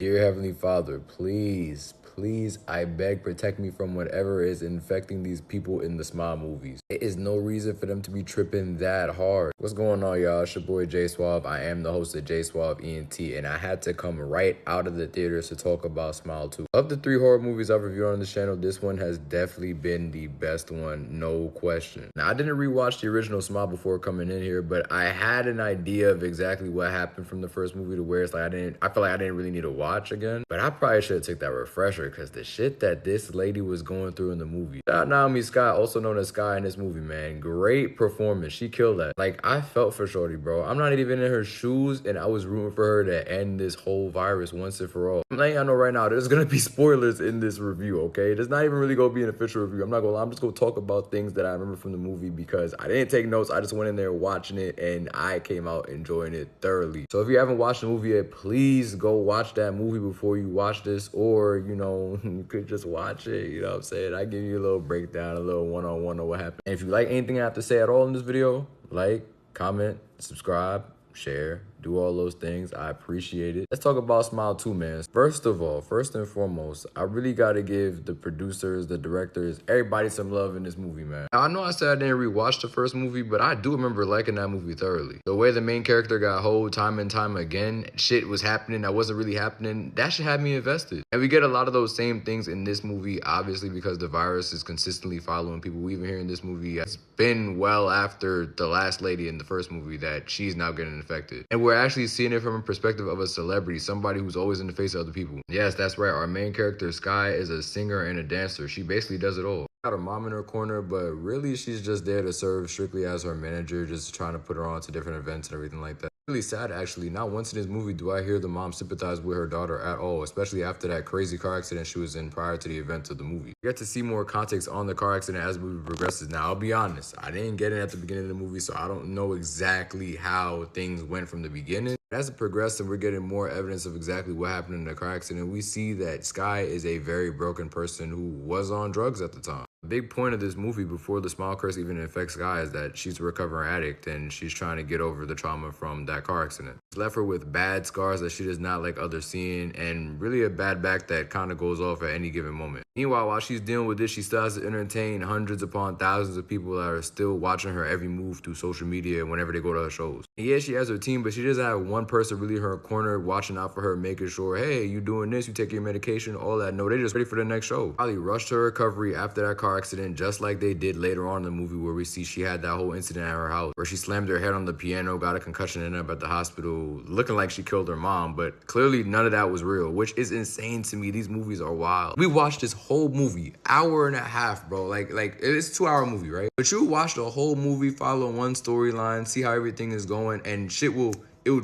Dear Heavenly Father, please, please, I beg, protect me from whatever is infecting these people in the Smile movies. There is no reason for them to be tripping that hard. What's going on, y'all? It's your boy J Suave. I am the host of J Suave ENT, and I had to come right out of the theaters to talk about Smile 2. Of the 3 horror movies I've reviewed on this channel, this one has definitely been the best one, no question. Now, I didn't rewatch the original Smile before coming in here, but I had an idea of exactly what happened from the first movie to where it's like I feel like I didn't really need to watch again. But I probably should have took that refresher because the shit that this lady was going through in the movie. Shout out Naomi Scott, also known as Sky in this movie, man. Great performance. She killed that. Like, I felt for Shorty, bro. I'm not even in her shoes, and I was rooting for her to end this whole virus once and for all. I'm letting y'all know right now, there's gonna be spoilers in this review, okay? There's not even really gonna be an official review. I'm not gonna lie. I'm just gonna talk about things that I remember from the movie because I didn't take notes. I just went in there watching it, and I came out enjoying it thoroughly. So if you haven't watched the movie yet, please go watch that movie before you watch this, or, you know, you could just watch it, you know what I'm saying? I give you a little breakdown, a little one-on-one on what happened. And if you like anything I have to say at all in this video, like, comment, subscribe, share, do all those things. I appreciate it. Let's talk about Smile 2, man. First of all, first and foremost, I really gotta give the producers, the directors, everybody some love in this movie, man. Now, I know I said I didn't rewatch the first movie, but I do remember liking that movie thoroughly. The way the main character got hold time and time again, shit was happening that wasn't really happening, that should have me invested. And we get a lot of those same things in this movie, obviously, because the virus is consistently following people. We even hear in this movie, it's been well after the last lady in the first movie that she's now getting infected. And we're actually seeing it from a perspective of a celebrity, somebody who's always in the face of other people. Yes, that's right. Our main character, Sky, is a singer and a dancer. She basically does it all. Got her mom in her corner, but really she's just there to serve strictly as her manager, just trying to put her on to different events and everything like that. Really sad, actually. Not once in this movie do I hear the mom sympathize with her daughter at all, especially after that crazy car accident she was in prior to the events of the movie. You get to see more context on the car accident as the movie progresses. Now, I'll be honest, I didn't get it at the beginning of the movie, so I don't know exactly how things went from the beginning. As it progresses, we're getting more evidence of exactly what happened in the car accident. We see that Sky is a very broken person who was on drugs at the time. The big point of this movie, before the Smile curse even affects Sky, is that she's a recovering addict and she's trying to get over the trauma from that car accident. It's left her with bad scars that she does not like others seeing, and really a bad back that kind of goes off at any given moment. Meanwhile, while she's dealing with this, she still has to entertain hundreds upon thousands of people that are still watching her every move through social media whenever they go to her shows. And yeah, she has her team, but she doesn't have one person really in her corner watching out for her, making sure, hey, you doing this, you take your medication, all that. No, they just ready for the next show. Probably rushed her recovery after that car accident, just like they did later on in the movie, where we see she had that whole incident at her house where she slammed her head on the piano, got a concussion, and ended up at the hospital looking like she killed her mom. But clearly none of that was real, which is insane to me. These movies are wild. We watched this whole movie, hour and a half, bro. Like it's a 2-hour movie, right? But you watch the whole movie, follow one storyline, see how everything is going, and shit will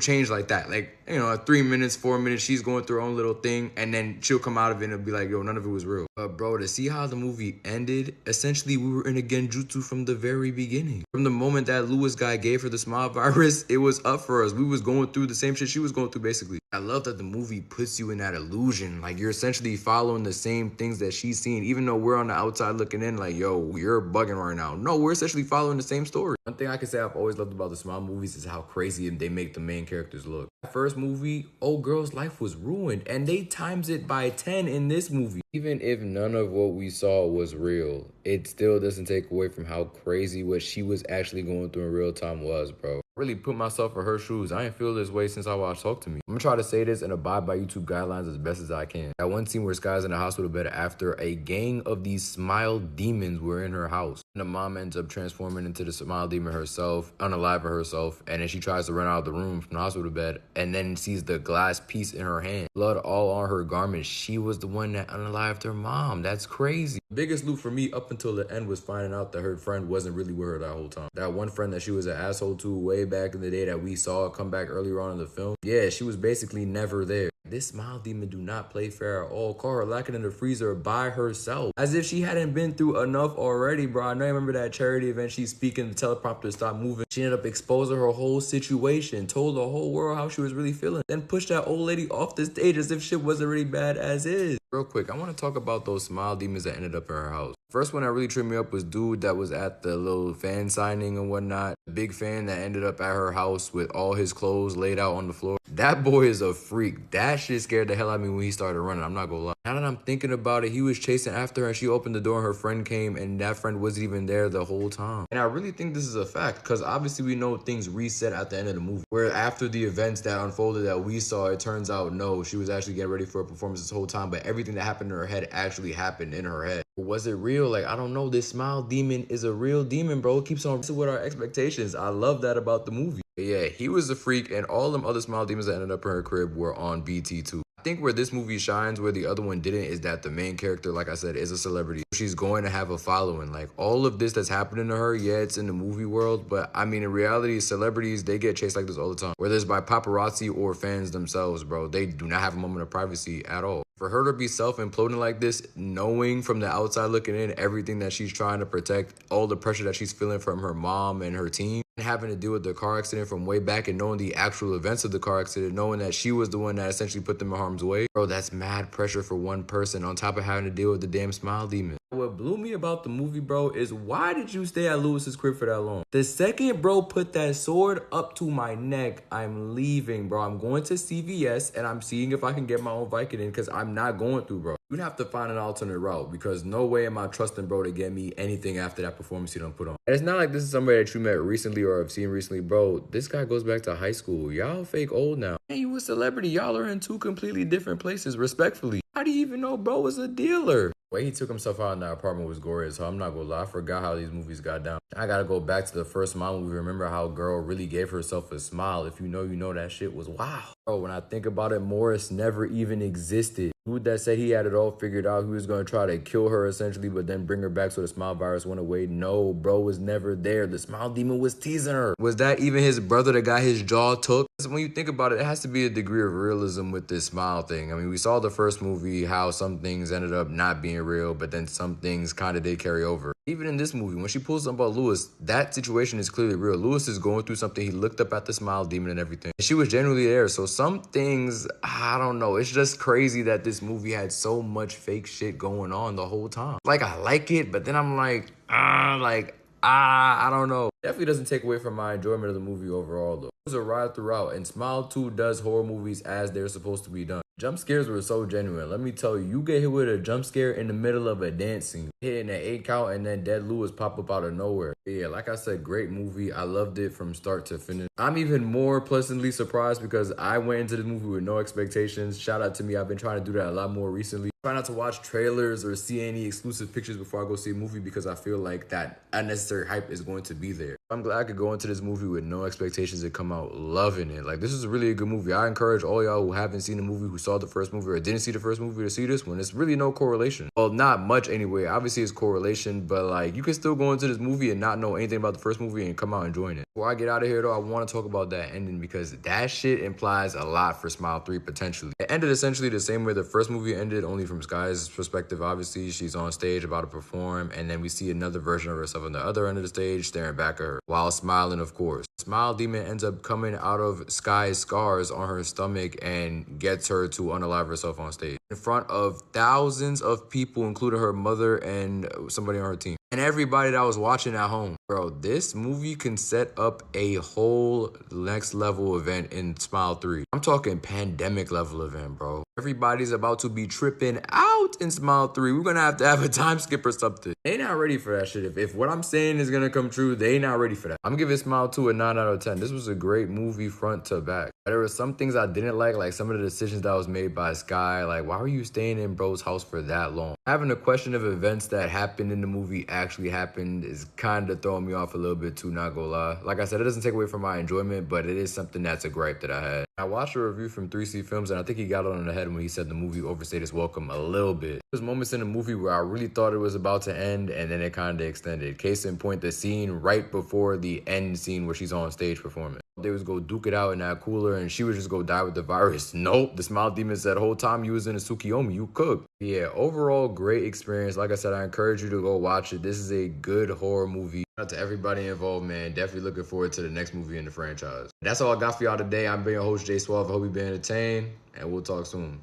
change like that. Like, you know, 3 minutes, 4 minutes, she's going through her own little thing, and then she'll come out of it and it'll be like, yo, none of it was real. But bro, to see how the movie ended, essentially we were in a genjutsu from the very beginning. From the moment that Lewis guy gave her the Smile virus, it was up for us. We was going through the same shit she was going through, basically. I love that the movie puts you in that illusion. Like, you're essentially following the same things that she's seeing, even though we're on the outside looking in like, yo, you're bugging right now. No, we're essentially following the same story. One thing I can say I've always loved about the Smile movies is how crazy they make the main characters look. That first movie, old girl's life was ruined, and they times it by 10 in this movie. Even if none of what we saw was real, it still doesn't take away from how crazy what she was actually going through in real time was, bro. Really put myself in her shoes. I ain't feel this way since I watched Talk to Me. I'm gonna try to say this and abide by YouTube guidelines as best as I can. That one scene where Sky's in the hospital bed after a gang of these Smile demons were in her house. And the mom ends up transforming into the Smile demon herself, unaliving herself, and then she tries to run out of the room from the hospital bed and then sees the glass piece in her hand. Blood all on her garment. She was the one that unalived her mom. That's crazy. The biggest loop for me up until the end was finding out that her friend wasn't really with her that whole time. That one friend that she was an asshole to way back in the day that we saw come back earlier on in the film, yeah, she was basically never there. This Smile demon do not play fair at all. Caught her lacking in the freezer by herself, as if she hadn't been through enough already, bro. I know you remember that charity event, she's speaking, the teleprompter stopped moving. She ended up exposing her whole situation, told the whole world how she was really feeling, then pushed that old lady off the stage as if shit wasn't really bad as is. Real quick, I want to talk about those Smile demons that ended up in her house. First one that really tripped me up was dude that was at the little fan signing and whatnot. The big fan that ended up at her house with all his clothes laid out on the floor. That boy is a freak. That shit scared the hell out of me when he started running. I'm not gonna lie. Now that I'm thinking about it, he was chasing after her and she opened the door and her friend came and that friend wasn't even there the whole time. And I really think this is a fact because obviously we know things reset at the end of the movie. Where after the events that unfolded that we saw, it turns out no, she was actually getting ready for a performance this whole time, but everything that happened in her head actually happened in her head. Was it real? Like, I don't know. This smile demon is a real demon, bro. It keeps on with our expectations. I love that about the movie. But yeah, he was a freak, and all them other smile demons that ended up in her crib were on BT too. I think where this movie shines, where the other one didn't, is that the main character, like I said, is a celebrity. She's going to have a following. Like, all of this that's happening to her, yeah, it's in the movie world, but I mean, in reality, celebrities, they get chased like this all the time. Whether it's by paparazzi or fans themselves, bro. They do not have a moment of privacy at all. For her to be self-imploding like this, knowing from the outside looking in everything that she's trying to protect, all the pressure that she's feeling from her mom and her team, and having to deal with the car accident from way back and knowing the actual events of the car accident, knowing that she was the one that essentially put them in harm's way. Bro, that's mad pressure for one person on top of having to deal with the damn smile demon. What blew me about the movie, bro, is why did you stay at Lewis's crib for that long? The second bro put that sword up to my neck, I'm leaving, bro. I'm going to CVS and I'm seeing if I can get my own Vicodin because I'm not going through, bro. You'd have to find an alternate route because no way am I trusting bro to get me anything after that performance he done put on. And it's not like this is somebody that you met recently or have seen recently, bro. This guy goes back to high school. Y'all fake old now. And you a celebrity. Y'all are in two completely different places, respectfully. How do you even know bro was a dealer? The way he took himself out in that apartment was glorious, so I'm not gonna lie. I forgot how these movies got down. I gotta go back to the first smile movie. Remember how girl really gave herself a smile. If you know, you know. That shit was wow. Bro, when I think about it, Morris never even existed. Dude that said he had it all figured out, he was gonna try to kill her essentially, but then bring her back so the smile virus went away. No, bro was never there. The smile demon was teasing her. Was that even his brother that got his jaw took? When you think about it, it has to be a degree of realism with this smile thing. I mean, we saw the first movie, how some things ended up not being real, but then some things kind of did carry over. Even in this movie, when she pulls something about Lewis, that situation is clearly real. Lewis is going through something. He looked up at the smile demon and everything. And she was genuinely there. So some things, I don't know. It's just crazy that this movie had so much fake shit going on the whole time. Like, I like it, but then I'm like, I don't know. Definitely doesn't take away from my enjoyment of the movie overall, though. It was a ride throughout, and Smile 2 does horror movies as they're supposed to be done. Jump scares were so genuine. Let me tell you, you get hit with a jump scare in the middle of a dance scene, hitting an 8 count, and then Dead Lewis pop up out of nowhere. But yeah, like I said, great movie. I loved it from start to finish. I'm even more pleasantly surprised because I went into this movie with no expectations. Shout out to me. I've been trying to do that a lot more recently. Try not to watch trailers or see any exclusive pictures before I go see a movie because I feel like that unnecessary hype is going to be there. I'm glad I could go into this movie with no expectations and come out loving it. Like, this is really a good movie. I encourage all y'all who haven't seen the movie, who saw the first movie or didn't see the first movie, to see this one. It's really no correlation. Well, not much anyway. Obviously, it's correlation, but like, you can still go into this movie and not know anything about the first movie and come out enjoying it. Before I get out of here, though, I want to talk about that ending because that shit implies a lot for Smile 3 potentially. It ended essentially the same way the first movie ended, only from Sky's perspective. Obviously, she's on stage about to perform, and then we see another version of herself on the other end of the stage staring back at her while smiling, of course. Smile demon ends up coming out of Sky's scars on her stomach and gets her to unalive herself on stage in front of thousands of people, including her mother and somebody on her team and everybody that was watching at home. Bro, this movie can set up a whole next level event in Smile 3. I'm talking pandemic level event, bro. Everybody's about to be tripping out in Smile 3. We're gonna have to have a time skip or something. They not ready for that shit. If what I'm saying is gonna come true, they not ready for that. I'm giving Smile 2 a 9 out of 10. This was a great movie front to back. There were some things I didn't like some of the decisions that was made by Sky. Like, why were you staying in bro's house for that long? Having a question of events that happened in the movie actually happened is kind of throwing me off a little bit too, not gonna lie. Like I said, it doesn't take away from my enjoyment, but it is something that's a gripe that I had. I watched a review from 3C Films, and I think he got it on the head when he said the movie overstayed its welcome a little bit. There's moments in the movie where I really thought it was about to end, and then it kind of extended. Case in point, the scene right before the end scene where she's on stage performing. They was go duke it out in that cooler, and she would just go die with the virus. Nope, the Smile Demon said, whole time you was in a Tsukiyomi, you cooked. Yeah, overall, great experience. Like I said, I encourage you to go watch it. This is a good horror movie. Shout out to everybody involved, man. Definitely looking forward to the next movie in the franchise. That's all I got for y'all today. I'm being your host, Jay Suave. I hope you've been entertained, and we'll talk soon.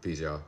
Peace, y'all.